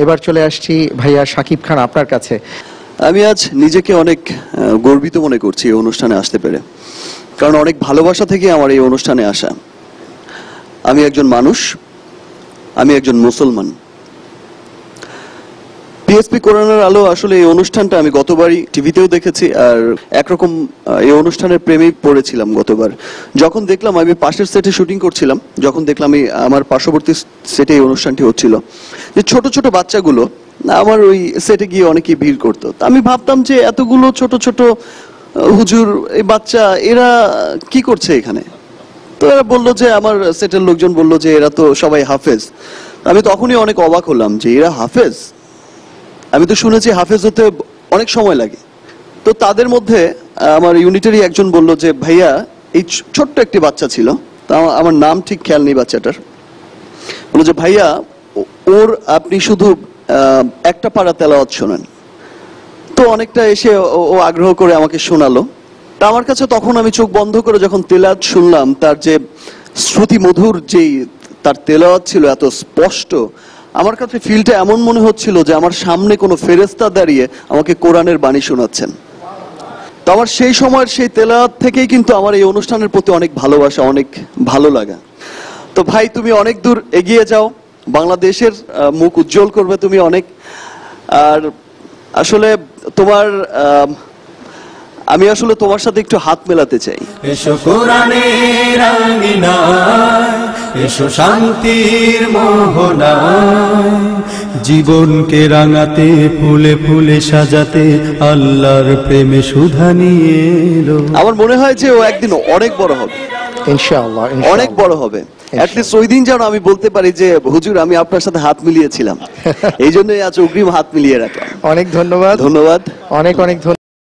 এবার চলে আসছি ভাইয়া শাকিব খান আপনার কাছে। আমি আজ নিজেকে অনেক গর্বিত মনে করছি এই অনুষ্ঠানে আসতে পেরে, কারণ অনেক ভালোবাসা থেকে আমার এই অনুষ্ঠানে আসা। আমি একজন মানুষ, আমি একজন মুসলমান। পিএসপি কোরআনের আলো আসলে এই অনুষ্ঠানটা আমি গতবারই টিভিতেও দেখেছি, আর একরকম এই অনুষ্ঠানের প্রেমেই পড়েছিলাম গতবার। যখন দেখলাম, আমি পাশের সেটে শুটিং করছিলাম, যখন দেখলাম আমার পার্শ্ববর্তী সেটে এই অনুষ্ঠানটি হচ্ছিল, যে ছোট ছোট বাচ্চাগুলো আমার ওই সেটে গিয়ে অনেকেই ভিড় করতো। আমি ভাবতাম যে এতগুলো ছোট ছোট হুজুর, এই বাচ্চা, এরা কি করছে এখানে? তো এরা বললো যে, আমার সেটের লোকজন বললো যে এরা তো সবাই হাফেজ। আমি তখনই অনেক অবাক হলাম যে এরা হাফেজ। আমি তো শুনেছি হাফেজ হতে অনেক সময় লাগে। তো তাদের মধ্যে আমার ইউনিটেরই একজন বলল যে, ভাইয়া, এই ছোট্ট একটি বাচ্চা ছিল, তা আমার নাম ঠিক খেয়াল নেই বাচ্চাটার, বললো যে ভাইয়া, ওর আপনি শুধু একটা পারা তেলাওয়াত শোনেন। তো অনেকটা এসে ও আগ্রহ করে আমাকে শোনালো। তা আমার কাছে তখন আমি চোখ বন্ধ করে যখন তেলাওয়াত শুনলাম, তার যে শ্রুতি মধুর যেই তার তেলাওয়াত ছিল এত স্পষ্ট, আমার কাছে ফিলটা এমন মনে হচ্ছিল যে আমার সামনে কোনো ফেরেশতা দাঁড়িয়ে আমাকে কোরআনের বাণী শোনাচ্ছেন। তো আমার সেই সময়ের সেই তেলাওয়াত থেকেই কিন্তু আমার এই অনুষ্ঠানের প্রতি অনেক ভালোবাসা, অনেক ভালো লাগা। তো ভাই, তুমি অনেক দূর এগিয়ে যাও, বাংলাদেশের মুখ উজ্জ্বল করবে তুমি অনেক। আর আসলে তোমার আমি আসলে তোমার সাথে একটু হাত মেলাতে চাই। এসো কোরআনের আঙিনায়, এসো শান্তির মোহনায়, জীবনকে রাঙাতে, ফুলে ফুলে সাজাতে, আল্লাহর প্রেমে সুধা নিয়ে এলো। আমার মনে হয় যে ও একদিন অনেক বড় হবে, ইনশাআল্লাহ, অনেক বড় হবে। অ্যাটলিস্ট ওই দিন যেন আমি বলতে পারি যে হুজুর, আমি আপনার সাথে হাত মিলিয়েছিলাম। এই জন্যই আজ অগ্রিম হাত মিলিয়ে রাখলাম। অনেক ধন্যবাদ। ধন্যবাদ, অনেক অনেক ধন্যবাদ।